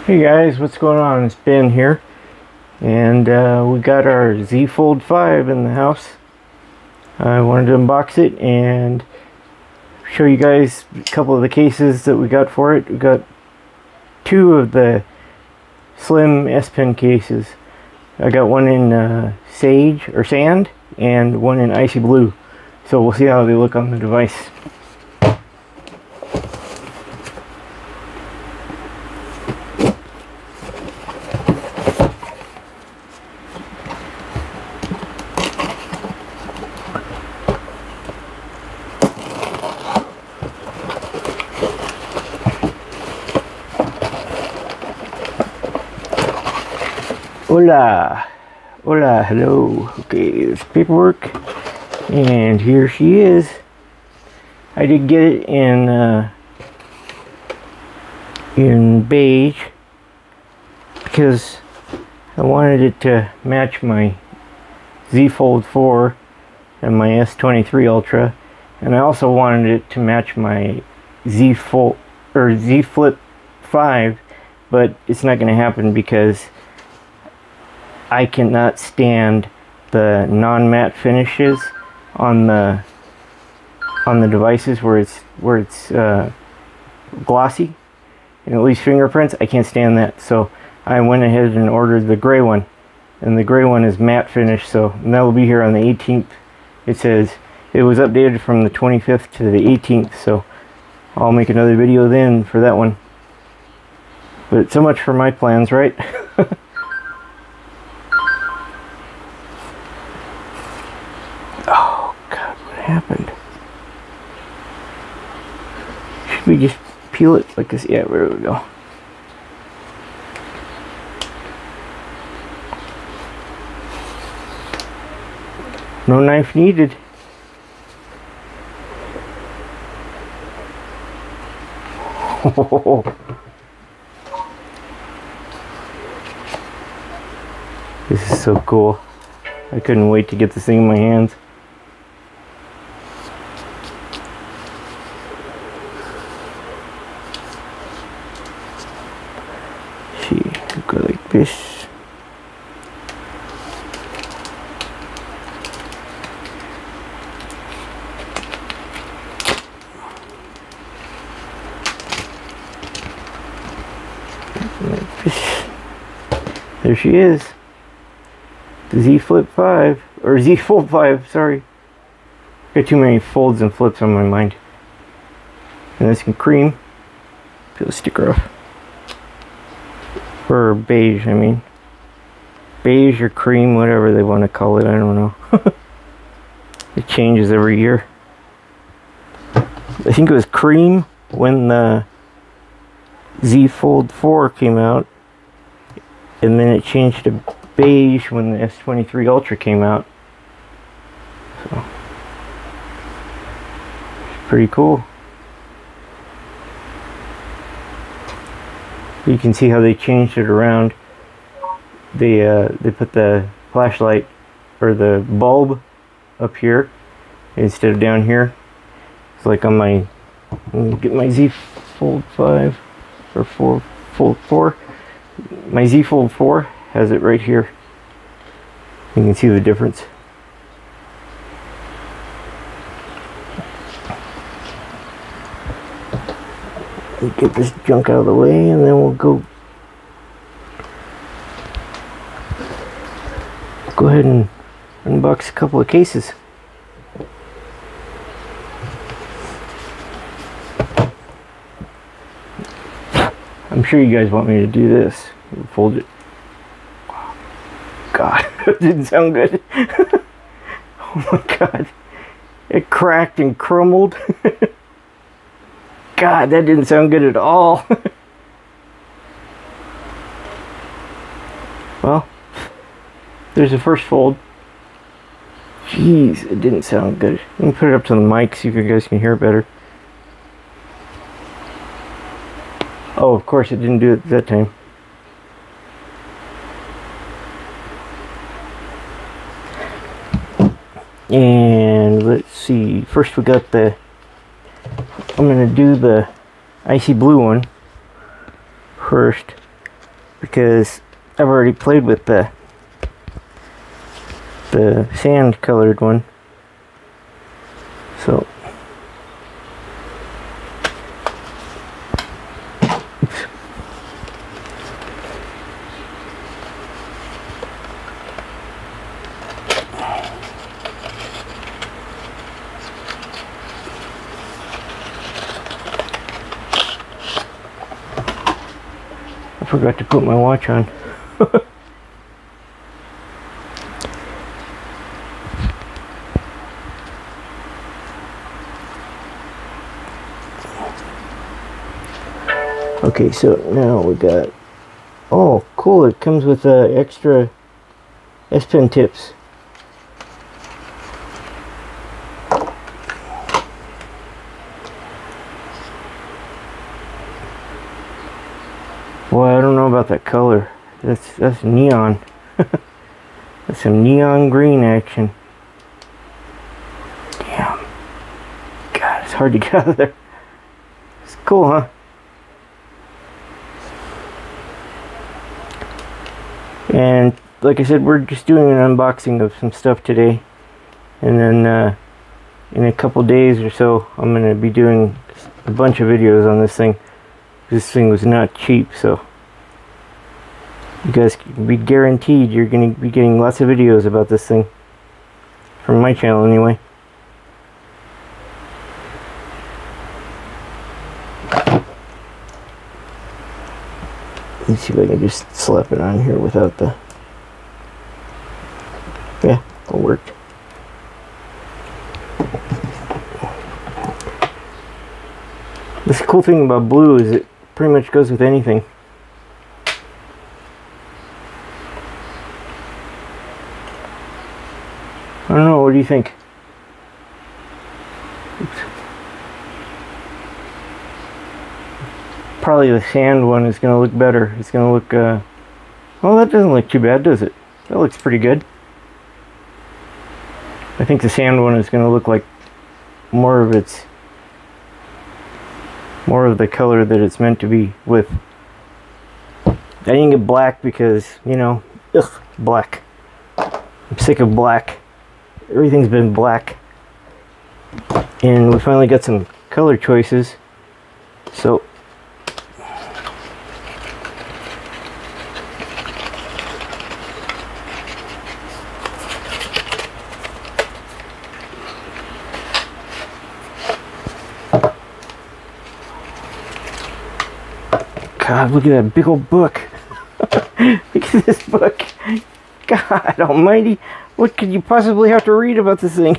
Hey guys, what's going on? It's Ben here, and we got our Z Fold 5 in the house. I wanted to unbox it and show you guys a couple of the cases that we got for it. We got two of the slim S Pen cases. I got one in sage or sand and one in icy blue. So we'll see how they look on the device. Hola, hola, hello. Okay, there's paperwork, and here she is. I did get it in beige because I wanted it to match my Z Fold 4 and my S23 Ultra, and I also wanted it to match my Z Flip 5, but it's not going to happen because I cannot stand the non-matte finishes on the devices where it's glossy and at least fingerprints. I can't stand that, so I went ahead and ordered the gray one, and the gray one is matte finish, so that will be here on the 18th. It says it was updated from the 25th to the 18th, so I'll make another video then for that one. But so much for my plans, right? Oh God, what happened? Should we just peel it like this? Yeah, there we go. No knife needed. This is so cool. I couldn't wait to get this thing in my hands. Go like this. Like this. There she is. The Z Flip 5, or Z Fold 5, sorry. Got too many folds and flips on my mind. And this in cream. Peel the sticker off. Or beige, I mean. Beige or cream, whatever they want to call it, I don't know. It changes every year. I think it was cream when the Z Fold 4 came out. And then it changed to beige when the S23 Ultra came out. So, it's pretty cool. You can see how they changed it around. They put the flashlight or the bulb up here instead of down here. It's like on my, let me get my Z Fold 5 or Fold 4. My Z Fold 4 has it right here. You can see the difference. We'll get this junk out of the way, and then we'll go ahead and unbox a couple of cases. I'm sure you guys want me to do this. Fold it. God, that didn't sound good. Oh my God. It cracked and crumbled. God, that didn't sound good at all. Well, there's the first fold. Jeez, it didn't sound good. Let me put it up to the mic, see if you guys can hear it better. Oh, of course it didn't do it that time. And let's see, first we got the, I'm going to do the icy blue one first. because I've already played with the sand colored one. So oops. I forgot to put my watch on. Okay, so now we got, oh cool, it comes with extra S Pen tips. Well, I don't know about that color. That's neon. That's some neon green action. Damn. God, it's hard to get out of there. It's cool, huh? And like I said, we're just doing an unboxing of some stuff today, and then in a couple days or so I'm going to be doing a bunch of videos on this thing. This thing was not cheap, so you guys can be guaranteed you're going to be getting lots of videos about this thing from my channel anyway. Let's see if I can just slap it on here without the... Yeah, it worked. This cool thing about blue is it pretty much goes with anything. I don't know, what do you think? Oops. Probably the sand one is going to look better. It's going to look, well, that doesn't look too bad, does it? That looks pretty good. I think the sand one is going to look like more of the color that it's meant to be with. I didn't get black because, you know, ugh, black. I'm sick of black. Everything's been black. And we finally got some color choices. So God, look at that big old book. Look at this book. God almighty. What could you possibly have to read about this thing?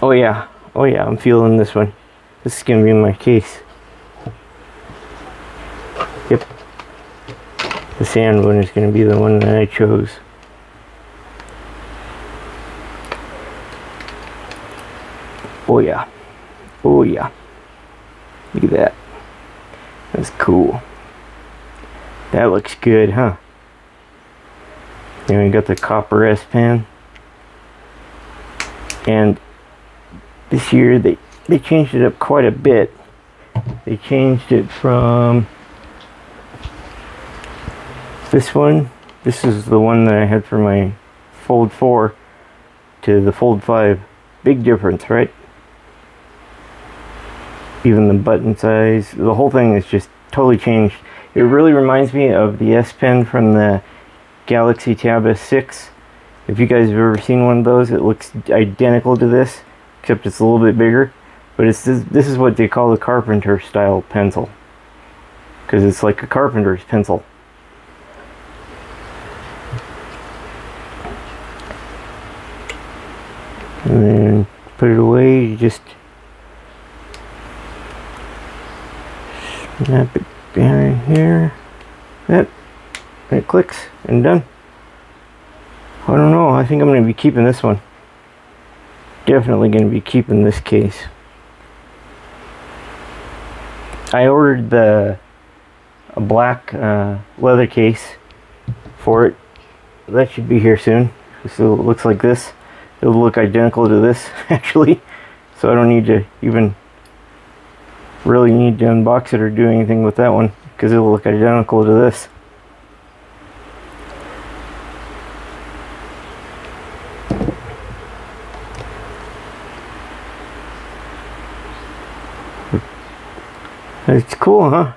Oh yeah. Oh yeah, I'm feeling this one. This is going to be in my case. Yep. The sand one is going to be the one that I chose. Oh yeah. Oh yeah. Look at that. That's cool. That looks good, huh? Then we got the copper S Pen. And this year they changed it up quite a bit. They changed it from this one. This is the one that I had for my Fold 4 to the Fold 5. Big difference, right? Even the button size, the whole thing is just totally changed. It really reminds me of the S Pen from the Galaxy Tab S6. If you guys have ever seen one of those, it looks identical to this, except it's a little bit bigger. But this is what they call the carpenter style pencil, because it's like a carpenter's pencil. And then put it away. You just snap it behind here. That, and it clicks and done. I don't know. I think I'm going to be keeping this one. Definitely going to be keeping this case. I ordered a black leather case for it. That should be here soon. So it looks like this. It'll look identical to this actually. So I don't need to even really need to unbox it or do anything with that one, because it will look identical to this. It's cool, huh?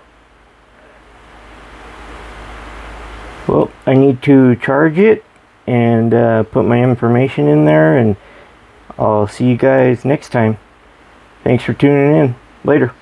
Well, I need to charge it and put my information in there, and I'll see you guys next time. Thanks for tuning in. Later.